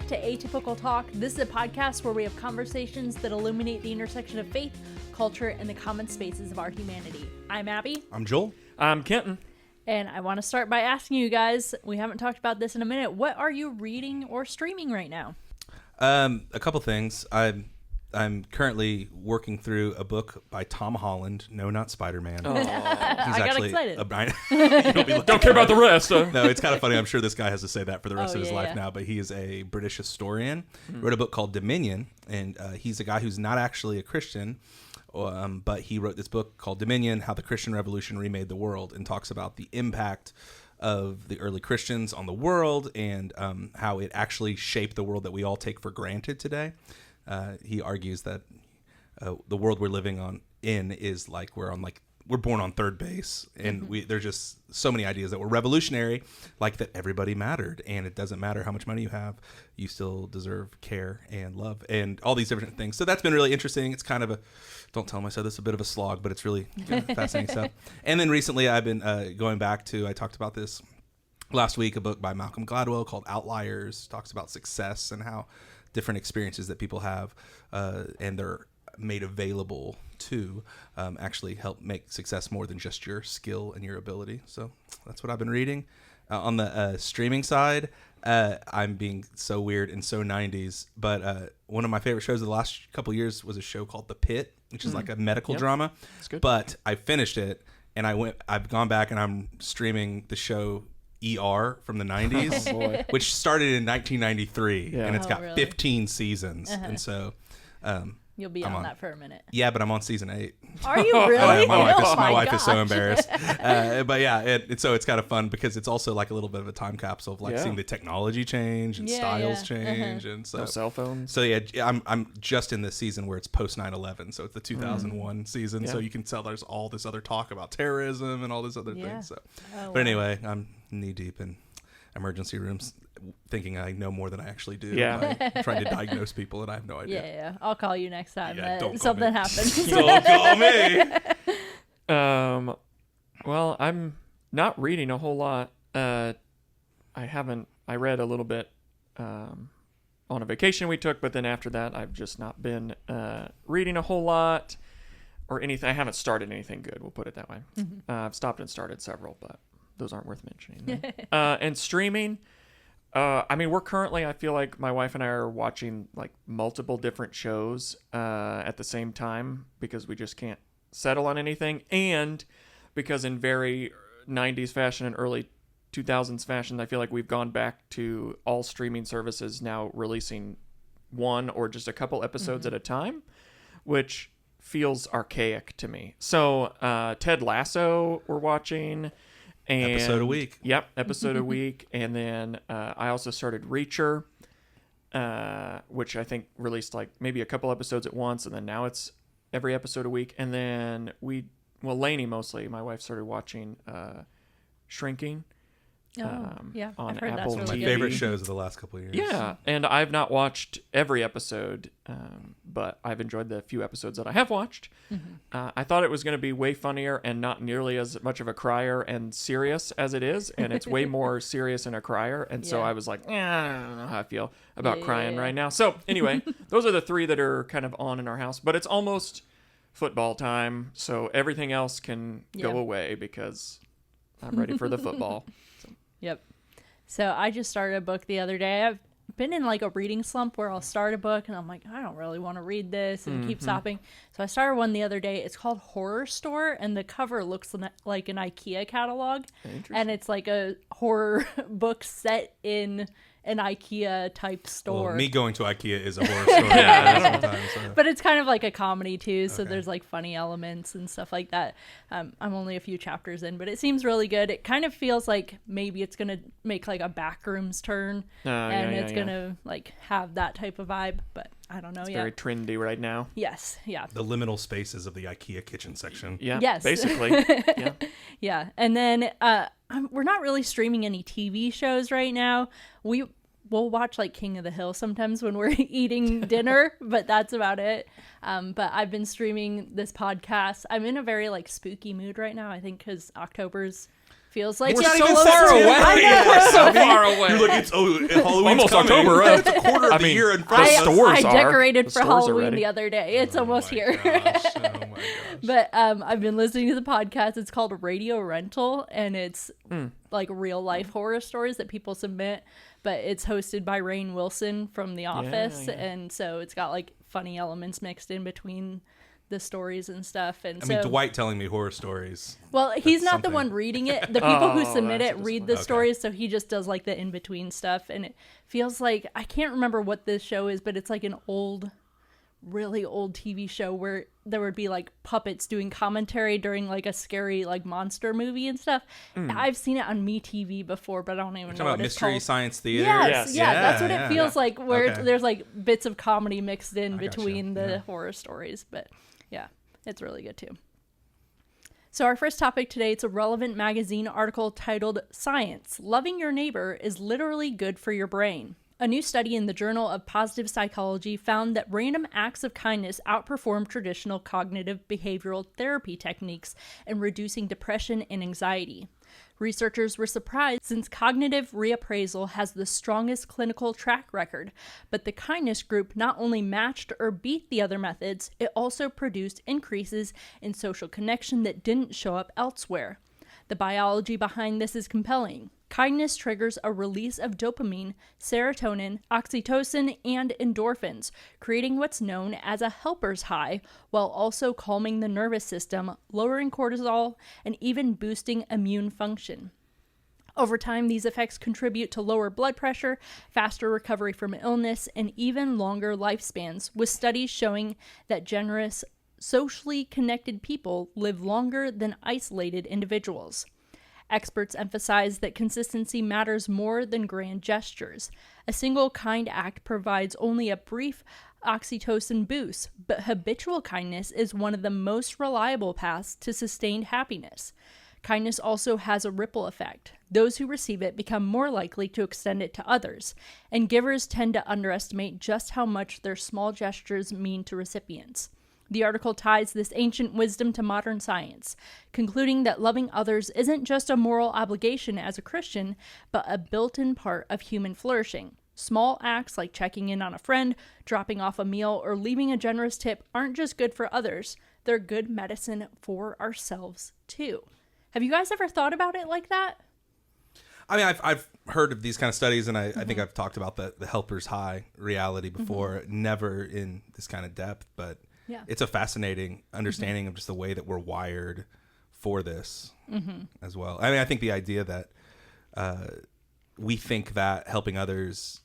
to Atypical Talk. This is a podcast where we have conversations that illuminate the intersection of faith, culture, and the common spaces of our humanity. I'm Abby. I'm Joel. I'm Kenton. And I want to start by asking you guys, we haven't talked about this in a minute, what are you reading or streaming right now? A couple things. I'm currently working through a book by Tom Holland. No, not Spider-Man. Oh. I got excited. Don't care about the rest. No, it's kind of funny. I'm sure this guy has to say that for the rest of his life yeah. now, but he is a British historian. Wrote a book called Dominion, and he's a guy who's not actually a Christian, but he wrote this book called Dominion, How the Christian Revolution Remade the World, and talks about the impact of the early Christians on the world and how it actually shaped the world that we all take for granted today. He argues that the world we're living in is like we're born on third base, and there's just so many ideas that were revolutionary, like that everybody mattered, and it doesn't matter how much money you have, you still deserve care and love and all these different things. So that's been really interesting. It's kind of don't tell myself this is a bit of a slog, but it's really kind of fascinating stuff. And then recently I've been going back to, I talked about this last week, a book by Malcolm Gladwell called Outliers. Talks about success and how different experiences that people have and they're made available to actually help make success more than just your skill and your ability. So that's what I've been reading. On the streaming side, I'm being so weird and so 90s, but one of my favorite shows of the last couple of years was a show called The Pit, which is like a medical drama. It's good. But I finished it, and I've gone back and I'm streaming the show ER from the 90s, which started in 1993, and it's got 15 seasons. And so You'll be on that for a minute. Yeah, but I'm on season 8. Are you really? My wife is so embarrassed. But yeah, so it's kind of fun because it's also like a little bit of a time capsule of seeing the technology change and styles change, and so no cell phones. So yeah, I'm just in this season where it's post 9/11, so it's the 2001 season. So you can tell there's all this other talk about terrorism and all this other things. So, but anyway, I'm knee deep in emergency rooms, thinking I know more than I actually do. Yeah. I'm trying to diagnose people and I have no idea. Yeah. I'll call you next time something happens. Don't call me. Well, I'm not reading a whole lot. I read a little bit on a vacation we took, but then after that, I've just not been reading a whole lot or anything. I haven't started anything good. We'll put it that way. I've stopped and started several, but those aren't worth mentioning. And streaming, we're currently, I feel like my wife and I are watching like multiple different shows at the same time because we just can't settle on anything. And because in very 90s fashion and early 2000s fashion, I feel like we've gone back to all streaming services now releasing one or just a couple episodes at a time, which feels archaic to me. So Ted Lasso we're watching. And, episode a week. Yep, episode a week. And then I also started Reacher, which I think released like maybe a couple episodes at once, and then now it's every episode a week. And then Lainey mostly, my wife started watching Shrinking. On Apple that's really My good. favorite shows of the last couple of years. Yeah, and I've not watched every episode, but I've enjoyed the few episodes that I have watched. I thought it was going to be way funnier and not nearly as much of a crier and serious as it is, and it's way more serious and a crier, and so I was like, I don't know how I feel about crying right now. So anyway, those are the three that are kind of on in our house, but it's almost football time, so everything else can go away because I'm ready for the football. Yep. So I just started a book the other day. I've been in like a reading slump where I'll start a book and I'm like, I don't really want to read this and keep stopping. So I started one the other day. It's called Horror Store, and the cover looks like an IKEA catalog. And it's like a horror book set in an IKEA type store. Well, me going to IKEA is a horror story. Sometimes, so. But it's kind of like a comedy too, so there's like funny elements and stuff like that. I'm only a few chapters in, but it seems really good. It kind of feels like maybe it's gonna make like a Backrooms turn, and it's gonna like have that type of vibe. But I don't know yet. Very trendy right now. Yes, yeah. The liminal spaces of the IKEA kitchen section. Yeah, yes. basically. Yeah. Yeah, and then we're not really streaming any TV shows right now. we'll watch like King of the Hill sometimes when we're eating dinner, but that's about it. But I've been streaming this podcast. I'm in a very like spooky mood right now, I think, because October's feels like We're it's so close far to- away. I know. We're so far away. You're like, it's Halloween's Almost coming. October, right? It's a quarter of I the mean, year in front the of us. stores I are. decorated The for stores are Halloween ready. the other day. It's almost here. Gosh. Oh my gosh. But I've been listening to the podcast. It's called Radio Rental, and it's like real life horror stories that people submit. But it's hosted by Rainn Wilson from The Office, yeah. and so it's got like funny elements mixed in between the stories and stuff. And I so, mean, Dwight telling me horror stories. well, he's That's not the something. one reading it. The people who Oh, submit that's it read the Okay. stories, so he just does like the in between stuff. And it feels like, I can't remember what this show is, but it's like an old, really old TV show where there would be like puppets doing commentary during like a scary like monster movie and stuff. I've seen it on MeTV before, but I don't even know Talking what about it's Mystery called. Science Theater. Yes, yeah, that's what it feels like, where Okay. there's like bits of comedy mixed in gotcha, between the yeah. horror stories. But yeah, it's really good too. So our first topic today, it's a relevant magazine article titled Science, Loving Your Neighbor is Literally Good for Your Brain. A new study in the Journal of Positive Psychology found that random acts of kindness outperform traditional cognitive behavioral therapy techniques in reducing depression and anxiety. Researchers were surprised since cognitive reappraisal has the strongest clinical track record, but the kindness group not only matched or beat the other methods, it also produced increases in social connection that didn't show up elsewhere. The biology behind this is compelling. Kindness triggers a release of dopamine, serotonin, oxytocin, and endorphins, creating what's known as a helper's high, while also calming the nervous system, lowering cortisol, and even boosting immune function. Over time, these effects contribute to lower blood pressure, faster recovery from illness, and even longer lifespans, with studies showing that generous, socially connected people live longer than isolated individuals. Experts emphasize that consistency matters more than grand gestures. A single kind act provides only a brief oxytocin boost, but habitual kindness is one of the most reliable paths to sustained happiness. Kindness also has a ripple effect. Those who receive it become more likely to extend it to others, and givers tend to underestimate just how much their small gestures mean to recipients. The article ties this ancient wisdom to modern science, concluding that loving others isn't just a moral obligation as a Christian, but a built-in part of human flourishing. Small acts like checking in on a friend, dropping off a meal, or leaving a generous tip aren't just good for others, they're good medicine for ourselves too. Have you guys ever thought about it like that? I mean, I've heard of these kind of studies, and I think I've talked about the helper's high reality before, never in this kind of depth, but Yeah. it's a fascinating understanding of just the way that we're wired for this as well. I mean, I think the idea that we think that helping others,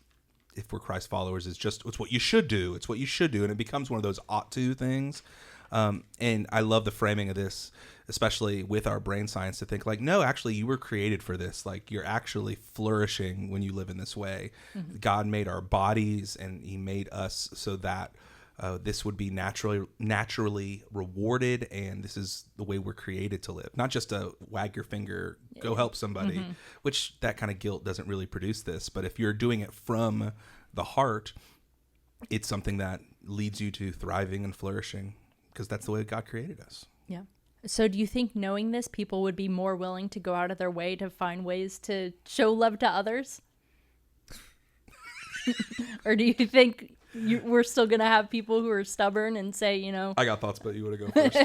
if we're Christ followers, is just, it's what you should do. It's what you should do. And it becomes one of those ought to things. And I love the framing of this, especially with our brain science, to think like, no, actually you were created for this. Like, you're actually flourishing when you live in this way. God made our bodies, and he made us so that this would be naturally rewarded, and this is the way we're created to live. Not just a wag your finger, go help somebody, which that kind of guilt doesn't really produce this. But if you're doing it from the heart, it's something that leads you to thriving and flourishing, because that's the way God created us. Yeah. So do you think knowing this, people would be more willing to go out of their way to find ways to show love to others? Or do you think we're still going to have people who are stubborn and say, you know... I got thoughts, but you want to go first?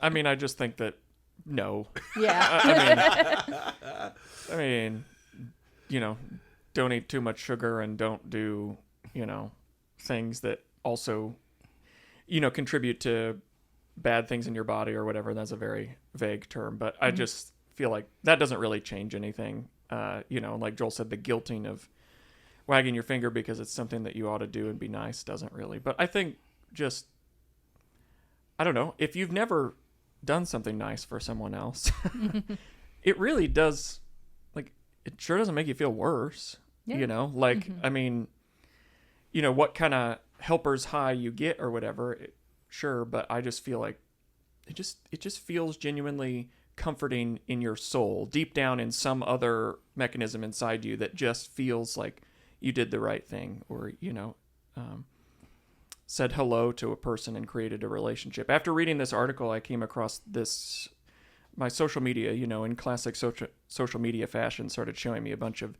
I mean, I just think that no. Yeah. I mean, you know, don't eat too much sugar and don't do, you know, things that also, you know, contribute to bad things in your body or whatever. That's a very vague term, but I just feel like that doesn't really change anything. You know, like Joel said, the guilting of wagging your finger because it's something that you ought to do and be nice doesn't really. But I think just, I don't know, if you've never done something nice for someone else, it really does, like, it sure doesn't make you feel worse. Yeah. You know, like, I mean, you know, what kind of helper's high you get or whatever, sure, but I just feel like it just feels genuinely comforting in your soul, deep down in some other mechanism inside you that just feels like, you did the right thing, or, said hello to a person and created a relationship. After reading this article, I came across my social media, in classic social media fashion, started showing me a bunch of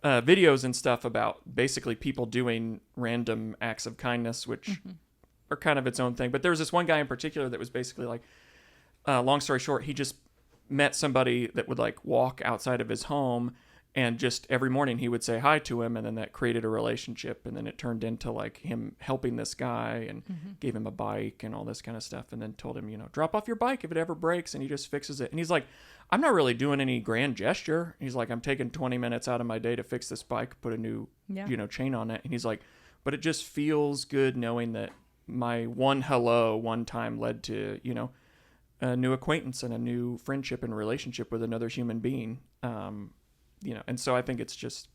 videos and stuff about basically people doing random acts of kindness, which are kind of its own thing. But there was this one guy in particular that was basically like, long story short, he just met somebody that would like walk outside of his home, and just every morning he would say hi to him, and then that created a relationship, and then it turned into like him helping this guy, and gave him a bike and all this kind of stuff, and then told him, drop off your bike if it ever breaks, and he just fixes it. And he's like, I'm not really doing any grand gesture. He's like, I'm taking 20 minutes out of my day to fix this bike, put a new chain on it. And he's like, but it just feels good knowing that my one hello one time led to a new acquaintance and a new friendship and relationship with another human being. And so I think it's just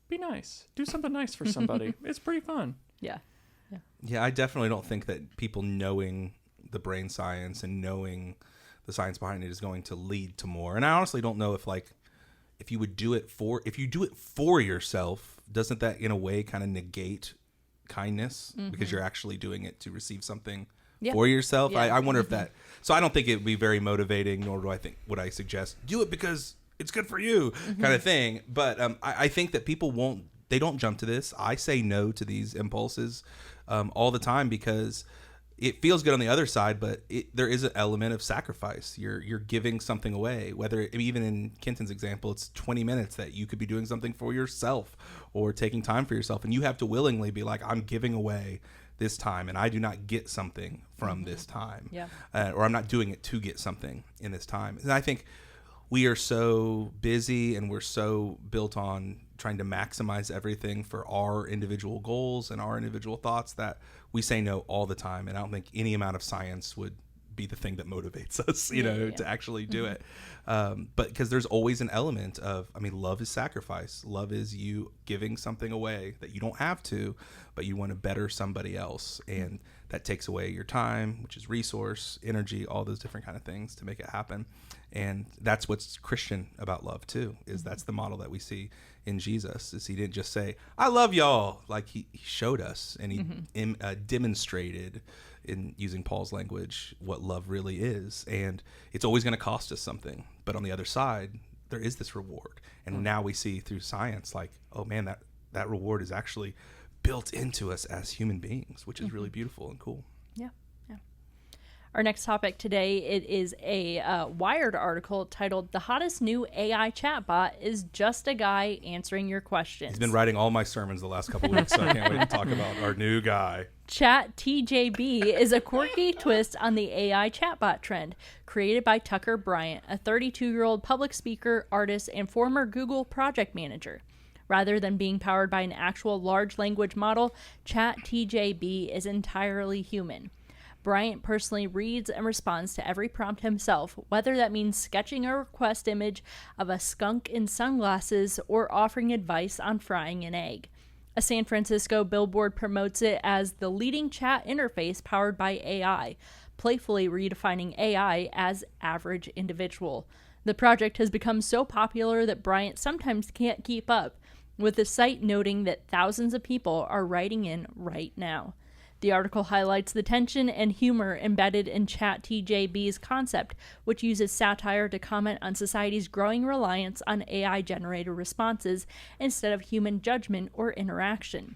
be nice. Do something nice for somebody. It's pretty fun. Yeah. Yeah, I definitely don't think that people knowing the brain science and knowing the science behind it is going to lead to more. And I honestly don't know if you do it for yourself, doesn't that in a way kind of negate kindness because you're actually doing it to receive something for yourself? Yeah. I wonder if that, so I don't think it would be very motivating, nor would I suggest do it because it's good for you kind of thing. But I think that people they don't jump to this. I say no to these impulses all the time because it feels good on the other side, but there is an element of sacrifice. You're giving something away, whether even in Kenton's example, it's 20 minutes that you could be doing something for yourself or taking time for yourself. And you have to willingly be like, I'm giving away this time and I do not get something from this time. Or I'm not doing it to get something in this time. And I think we are so busy and we're so built on trying to maximize everything for our individual goals and our individual thoughts that we say no all the time. And I don't think any amount of science would be the thing that motivates us, to actually do it. But because there's always an element of, love is sacrifice. Love is you giving something away that you don't have to, but you want to better somebody else. And that takes away your time, which is resource, energy, all those different kind of things to make it happen. And that's what's Christian about love too, is that's the model that we see in Jesus, is he didn't just say, I love y'all. Like he showed us and he demonstrated, in using Paul's language, what love really is. And it's always going to cost us something. But on the other side, there is this reward. And now we see through science, like, oh man, that reward is actually built into us as human beings, which is really beautiful and cool. Yeah. Our next topic today, it is a Wired article titled "The Hottest New AI Chatbot is Just a Guy Answering Your Questions." He's been writing all my sermons the last couple of weeks, so I can't wait to talk about our new guy. ChatTJB is a quirky twist on the AI chatbot trend, created by Tucker Bryant, a 32-year-old public speaker, artist, and former Google project manager. Rather than being powered by an actual large language model, ChatTJB is entirely human. Bryant personally reads and responds to every prompt himself, whether that means sketching a request image of a skunk in sunglasses or offering advice on frying an egg. A San Francisco billboard promotes it as the leading chat interface powered by AI, playfully redefining AI as average individual. The project has become so popular that Bryant sometimes can't keep up, with the site noting that thousands of people are writing in right now. The article highlights the tension and humor embedded in ChatTJB's concept, which uses satire to comment on society's growing reliance on AI-generated responses instead of human judgment or interaction.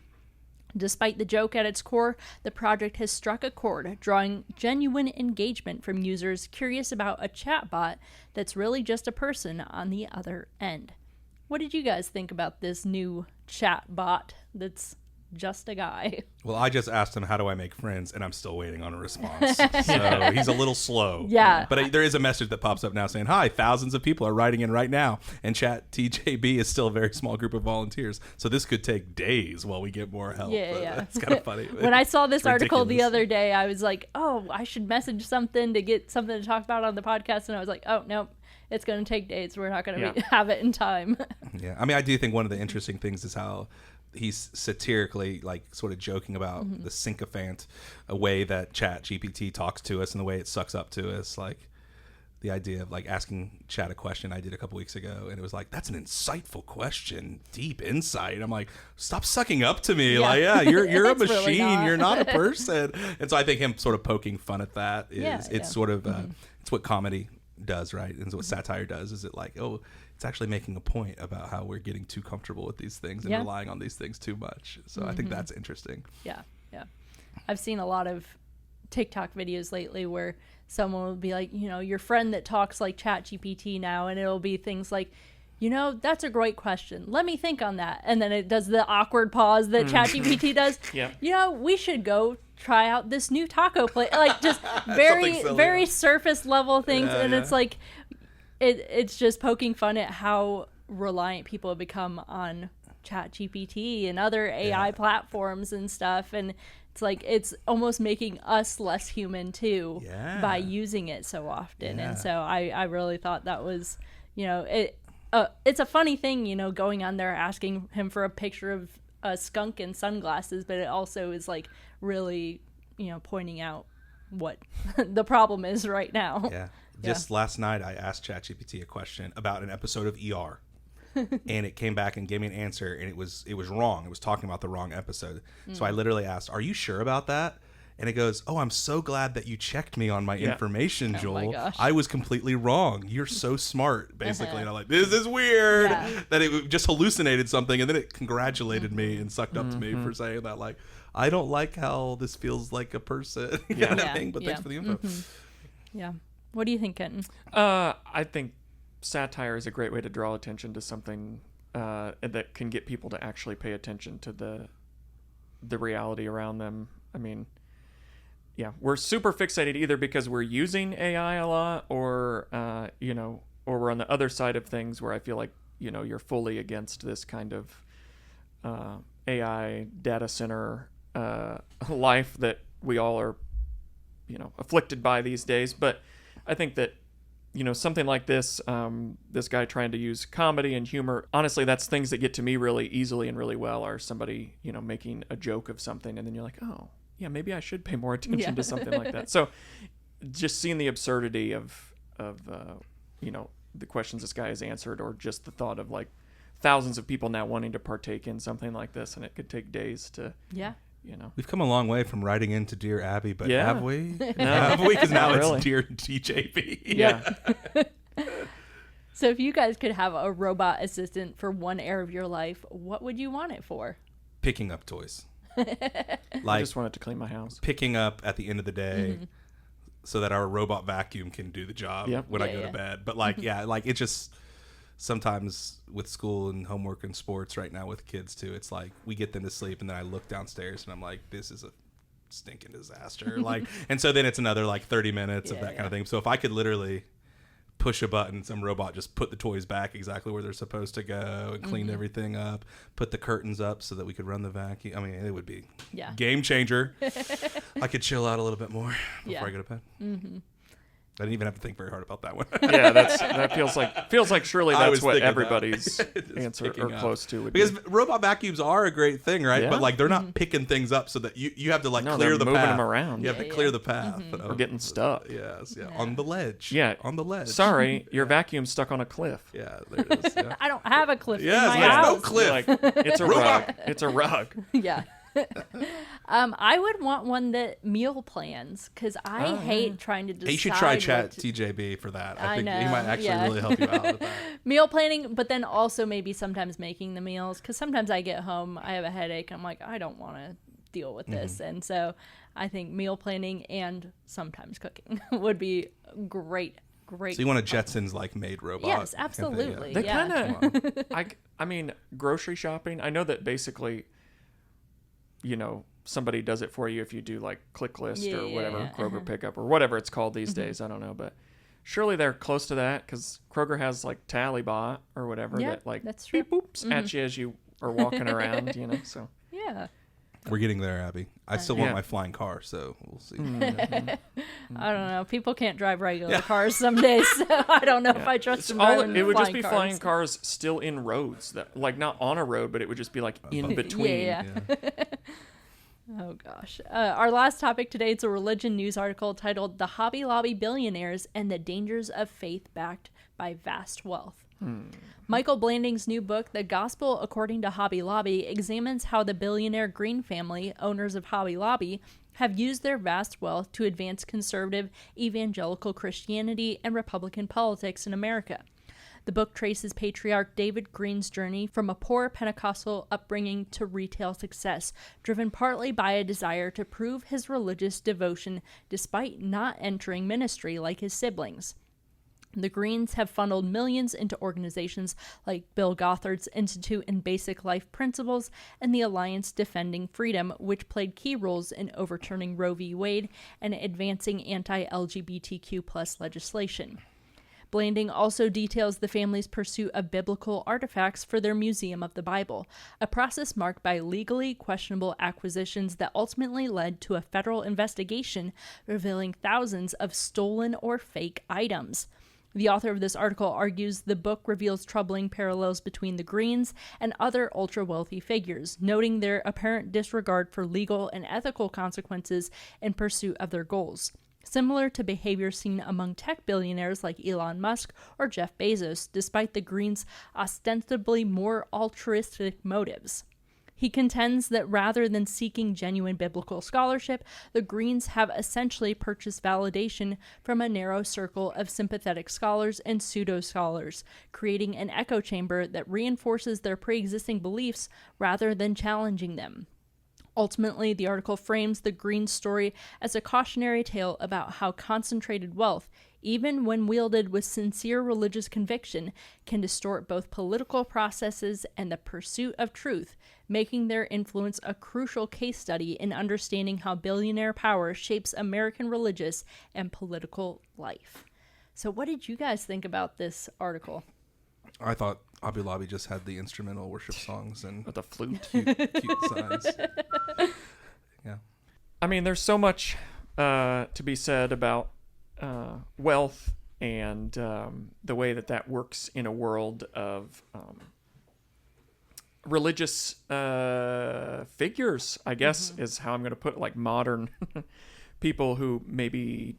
Despite the joke at its core, the project has struck a chord, drawing genuine engagement from users curious about a chatbot that's really just a person on the other end. What did you guys think about this new chatbot that's just a guy? Well, I just asked him, how do I make friends? And I'm still waiting on a response. So he's a little slow. Yeah. But there is a message that pops up now saying, hi, thousands of people are writing in right now. And ChatTJB is still a very small group of volunteers. So this could take days while we get more help. Yeah. It's kind of funny. When I saw this article the other day, I was like, oh, I should message something to get something to talk about on the podcast. And I was like, oh, no. It's going to take days. We're not going to have it in time. Yeah. I do think one of the interesting things is how he's satirically, like, sort of joking about the sycophant, a way that ChatGPT talks to us and the way it sucks up to us. Like, the idea of like asking Chat a question I did a couple weeks ago, and it was like, that's an insightful question, deep insight. I'm like, stop sucking up to me. Yeah. Like, yeah, you're a It's really machine. not. You're not a person. And so I think him sort of poking fun at that is Yeah, it's sort of it's what comedy does, right? And what satire does is it like, oh, it's actually making a point about how we're getting too comfortable with these things and relying on these things too much. So I think that's interesting. Yeah. I've seen a lot of TikTok videos lately where someone will be like, your friend that talks like ChatGPT now, and it'll be things like, that's a great question. Let me think on that. And then it does the awkward pause that ChatGPT does. Yeah. We should go try out this new taco place. Like just very, silly, very surface level things. And it's like, it's just poking fun at how reliant people have become on ChatGPT and other AI platforms and stuff. And it's like it's almost making us less human too by using it so often. And so I really thought that was, it's a funny thing, going on there asking him for a picture of a skunk in sunglasses, but it also is like really, pointing out what the problem is right now. Yeah. Just last night, I asked ChatGPT a question about an episode of ER. And it came back and gave me an answer, and it was wrong. It was talking about the wrong episode. So I literally asked, "Are you sure about that?" And it goes, "Oh, I'm so glad that you checked me on my information, Joel. my gosh. I was completely wrong. You're so smart," basically. And I'm like, "This is weird." That it just hallucinated something, and then it congratulated me and sucked up to me for saying that. Like, I don't like how this feels like a person kind of thing, but thanks for the info. Yeah. What do you think, Kenton? I think satire is a great way to draw attention to something that can get people to actually pay attention to the reality around them. I mean, we're super fixated either because we're using AI a lot, or or we're on the other side of things where I feel like you're fully against this kind of AI data center life that we all are afflicted by these days. But I think that something like this, this guy trying to use comedy and humor, honestly, that's things that get to me really easily and really well, are somebody, making a joke of something, and then you're like, oh, yeah, maybe I should pay more attention to something like that. So just seeing the absurdity of the questions this guy has answered, or just the thought of like thousands of people now wanting to partake in something like this, and it could take days to... We've come a long way from writing into Dear Abby, but Yeah. have we? No. Have we? Because now Not really. it's Dear DJB. Yeah. So if you guys could have a robot assistant for one area of your life, what would you want it for? Picking up toys. I Like just wanted to clean my house. picking up at the end of the day so that our robot vacuum can do the job Yep. when I Yeah, go to bed. But like, like it just... Sometimes with school and homework and sports right now with kids too, it's like we get them to sleep and then I look downstairs and I'm like, this is a stinking disaster. Like, and so then it's another like 30 minutes of that kind of thing. So if I could literally push a button, some robot just put the toys back exactly where they're supposed to go and clean everything up, put the curtains up so that we could run the vacuum. I mean, it would be game changer. I could chill out a little bit more before I go to bed. I didn't even have to think very hard about that one. Yeah, that feels like surely I that's was what thinking everybody's that. answer or Picking up. close to would Because be. robot vacuums are a great thing, right? Yeah. But like they're not picking things up so that you have to like No, clear they're the moving path. them around. You have to clear the path. Or getting stuck. Yes, on the ledge. Yeah. on the ledge. Sorry, your vacuum's stuck on a cliff. Yeah, there it is. Yeah. I don't have a cliff Yes, in my there's no house. cliff. Like, it's a rug. It's a rug. Yeah. I would want one that meal plans, because I hate trying to decide. Hey, you should try what Chat to- TJB for that. I I think he know, might actually yeah. really help you out with that. meal planning, but then also maybe sometimes making the meals, because sometimes I get home, I have a headache, I'm like, I don't want to deal with this, and so I think meal planning and sometimes cooking would be great. So you want a Jetsons like made robot? Yes, kind of thing, absolutely. They Yeah. kind of, I mean, grocery shopping. I know that basically, somebody does it for you if you do like Click List or whatever, Kroger pickup or whatever it's called these days. I don't know, but surely they're close to that, because Kroger has like Tallybot or whatever that like that's true. beep boops at you as you are walking around, so. Yeah. We're getting there, Abby. I still want Yeah. my flying car, so we'll see. I don't know. People can't drive regular cars some days, so I don't know if I trust them driving It would just be cars. flying cars still in roads, that like not on a road, but it would just be like in between. Yeah. Oh, gosh. Our last topic today is a religion news article titled The Hobby Lobby Billionaires and the Dangers of Faith Backed by Vast Wealth. Michael Blanding's new book, The Gospel According to Hobby Lobby, examines how the billionaire Green family, owners of Hobby Lobby, have used their vast wealth to advance conservative evangelical Christianity and Republican politics in America. The book traces patriarch David Green's journey from a poor Pentecostal upbringing to retail success, driven partly by a desire to prove his religious devotion despite not entering ministry like his siblings. The Greens have funneled millions into organizations like Bill Gothard's Institute in Basic Life Principles and the Alliance Defending Freedom, which played key roles in overturning Roe v. Wade and advancing anti-LGBTQ+ legislation. Blanding also details the family's pursuit of biblical artifacts for their Museum of the Bible, a process marked by legally questionable acquisitions that ultimately led to a federal investigation revealing thousands of stolen or fake items. The author of this article argues the book reveals troubling parallels between the Greens and other ultra-wealthy figures, noting their apparent disregard for legal and ethical consequences in pursuit of their goals. Similar to behavior seen among tech billionaires like Elon Musk or Jeff Bezos, despite the Greens' ostensibly more altruistic motives. He contends that rather than seeking genuine biblical scholarship, the Greens have essentially purchased validation from a narrow circle of sympathetic scholars and pseudo-scholars, creating an echo chamber that reinforces their pre-existing beliefs rather than challenging them. Ultimately, the article frames the Greens' story as a cautionary tale about how concentrated wealth, even when wielded with sincere religious conviction, can distort both political processes and the pursuit of truth, making their influence a crucial case study in understanding how billionaire power shapes American religious and political life. So what did you guys think about this article? I thought Hobby Lobby just had the instrumental worship songs and With the flute. cute signs. Yeah. I mean, there's so much to be said about wealth and the way that works in a world of religious figures, I guess, is how I'm going to put it, like modern people who maybe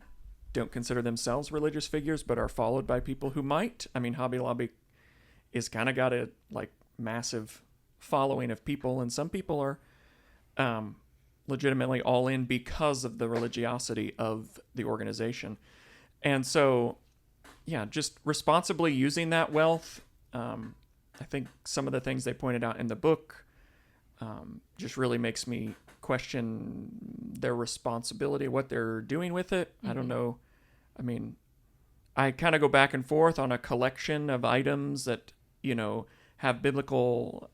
don't consider themselves religious figures but are followed by people who might. I mean, Hobby Lobby is kind of got a like massive following of people, and some people are legitimately all in because of the religiosity of the organization. And so, yeah, just responsibly using that wealth. I think some of the things they pointed out in the book just really makes me question their responsibility, what they're doing with it. I don't know. I mean, I kind of go back and forth on a collection of items that, you know, have biblical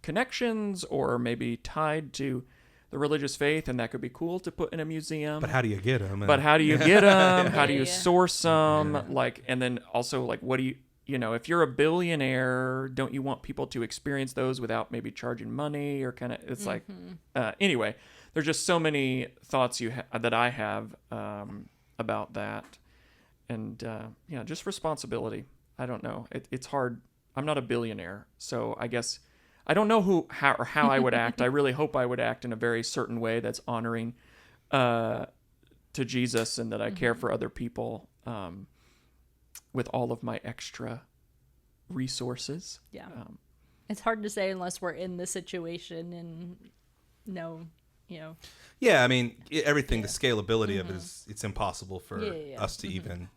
connections or maybe tied to the religious faith, and that could be cool to put in a museum. But how do you get them? But how do you get them? How do you source them? Yeah. Like, and then also, like, what do you know, if you're a billionaire, don't you want people to experience those without maybe charging money or kind of, it's like, anyway, there's just so many thoughts that I have about that. And, yeah, just responsibility. I don't know. It's hard. I'm not a billionaire, so I guess I don't know how I would act. I really hope I would act in a very certain way that's honoring to Jesus, and that I care for other people with all of my extra resources. Yeah. It's hard to say unless we're in the situation and know, you know. Yeah, I mean, everything, the scalability of it is, it's impossible for us to even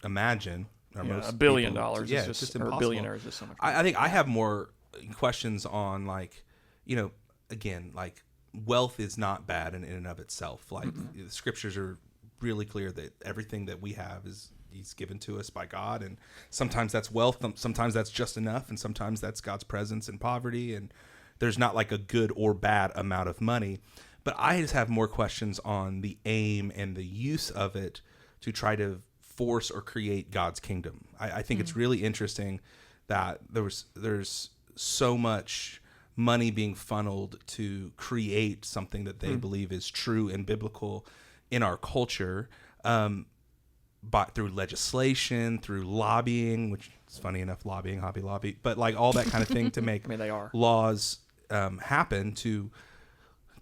imagine. $1 billion is just impossible. Or billionaires is so much. I think I have more questions on, like, you know, again, like, wealth is not bad in and of itself. Like, the scriptures are really clear that everything that we have he's given to us by God, and sometimes that's wealth, sometimes that's just enough, and sometimes that's God's presence in poverty, and there's not like a good or bad amount of money. But I just have more questions on the aim and the use of it to try to force or create God's kingdom. I think it's really interesting that there's so much money being funneled to create something that they believe is true and biblical in our culture, but through legislation, through lobbying, which is funny enough, lobbying, Hobby Lobby, but like all that kind of thing to make I mean, they are. laws happen to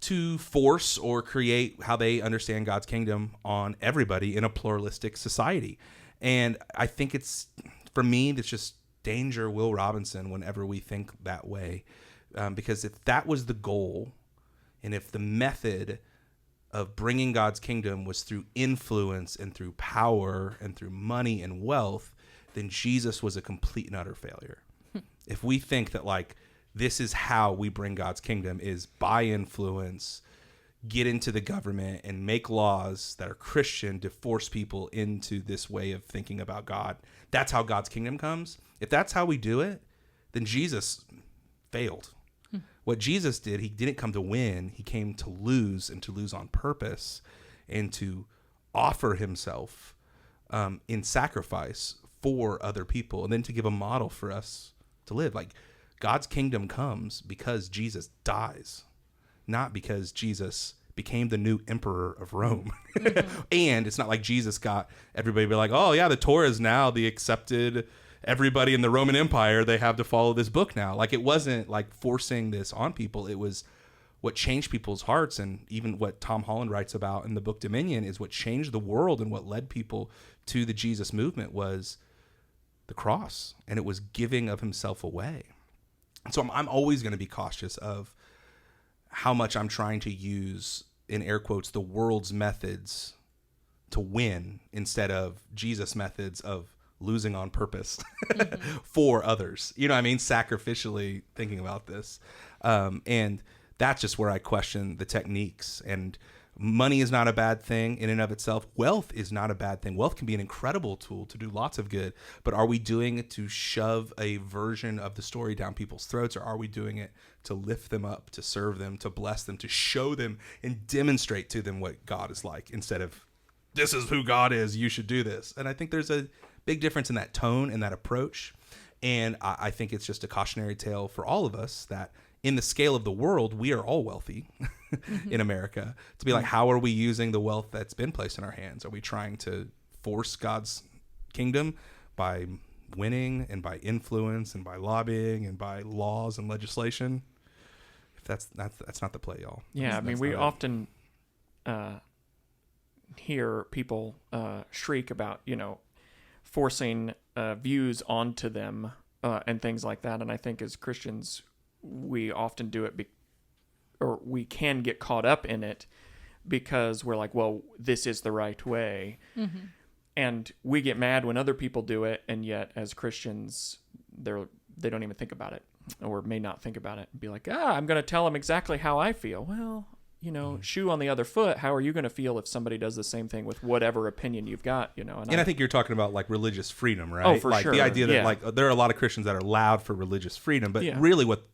to force or create how they understand God's kingdom on everybody in a pluralistic society. And I think it's, for me, it's just danger Will Robinson whenever we think that way. Because if that was the goal, and if the method of bringing God's kingdom was through influence and through power and through money and wealth, then Jesus was a complete and utter failure. If we think that like this is how we bring God's kingdom is by influence, get into the government and make laws that are Christian to force people into this way of thinking about God, that's how God's kingdom comes. If that's how we do it, then Jesus failed. What Jesus did, he didn't come to win. He came to lose, and to lose on purpose, and to offer himself in sacrifice for other people, and then to give a model for us to live. Like, God's kingdom comes because Jesus dies, not because Jesus became the new emperor of Rome. And it's not like Jesus got everybody to be like, oh yeah, the Torah is now the accepted, everybody in the Roman Empire, they have to follow this book now. Like, it wasn't like forcing this on people. It was what changed people's hearts. And even what Tom Holland writes about in the book Dominion is what changed the world, and what led people to the Jesus movement was the cross, and it was giving of himself away. And so I'm always going to be cautious of how much I'm trying to use, in air quotes, the world's methods to win instead of Jesus' methods of losing on purpose for others. You know what I mean? Sacrificially thinking about this. And that's just where I question the techniques. And money is not a bad thing in and of itself. Wealth is not a bad thing. Wealth can be an incredible tool to do lots of good. But are we doing it to shove a version of the story down people's throats, or are we doing it to lift them up, to serve them, to bless them, to show them and demonstrate to them what God is like, instead of, this is who God is, you should do this? And I think there's a big difference in that tone and that approach. And I think it's just a cautionary tale for all of us that in the scale of the world, we are all wealthy in America, to be like, how are we using the wealth that's been placed in our hands? Are we trying to force God's kingdom by winning and by influence and by lobbying and by laws and legislation? If that's not the play, y'all. Yeah, I mean, we often hear people shriek about, forcing views onto them and things like that. And I think as Christians, we often do it, or we can get caught up in it because we're like, well, this is the right way. Mm-hmm. And we get mad when other people do it. And yet as Christians, they don't even think about it, or may not think about it, and be like, I'm going to tell them exactly how I feel. Well, shoe on the other foot, how are you going to feel if somebody does the same thing with whatever opinion you've got, And I think you're talking about like religious freedom, right? Oh, for like sure. The idea that like there are a lot of Christians that are loud for religious freedom, but really what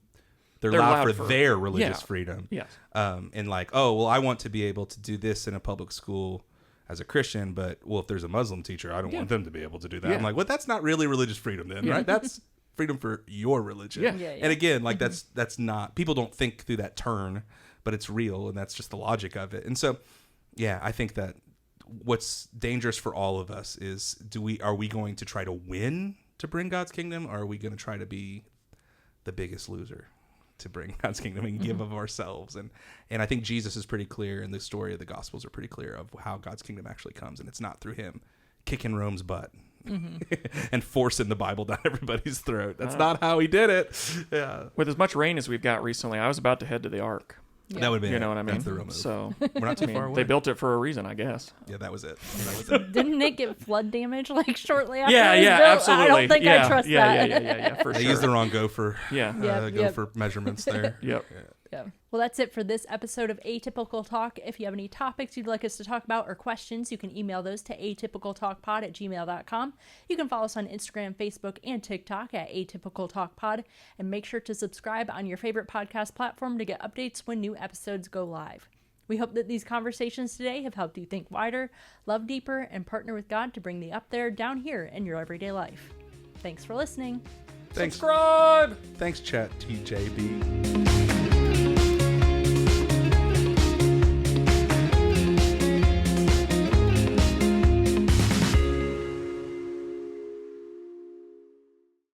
they're loud for their religious freedom. Yes. And like, oh, well, I want to be able to do this in a public school as a Christian, but well, if there's a Muslim teacher, I don't want them to be able to do that. I'm like, well, that's not really religious freedom then, right? That's freedom for your religion. Yeah. And again, like that's not, people don't think through that turn, but it's real, and that's just the logic of it. And so, yeah, I think that what's dangerous for all of us is, are we going to try to win to bring God's kingdom, or are we going to try to be the biggest loser to bring God's kingdom and give of ourselves? And I think Jesus is pretty clear, and the story of the Gospels are pretty clear of how God's kingdom actually comes, and it's not through him kicking Rome's butt and forcing the Bible down everybody's throat. That's not how he did it. Yeah. With as much rain as we've got recently, I was about to head to the Ark. Yeah. That would be, you know what I mean? That's the real move. So we're not too far away. They built it for a reason, I guess. Yeah, that was it. Didn't it get flood damage like shortly after? Yeah, it was built? absolutely. I don't think I trust that. Yeah, for They sure. used the wrong gopher. Yeah. Gopher measurements there. Yep. Yeah. Well, that's it for this episode of Atypical Talk. If you have any topics you'd like us to talk about or questions, you can email those to atypicaltalkpod@gmail.com. You can follow us on Instagram, Facebook, and TikTok at atypicaltalkpod. And make sure to subscribe on your favorite podcast platform to get updates when new episodes go live. We hope that these conversations today have helped you think wider, love deeper, and partner with God to bring the up there down here in your everyday life. Thanks for listening. Thanks. Subscribe! Thanks, Chat TJB.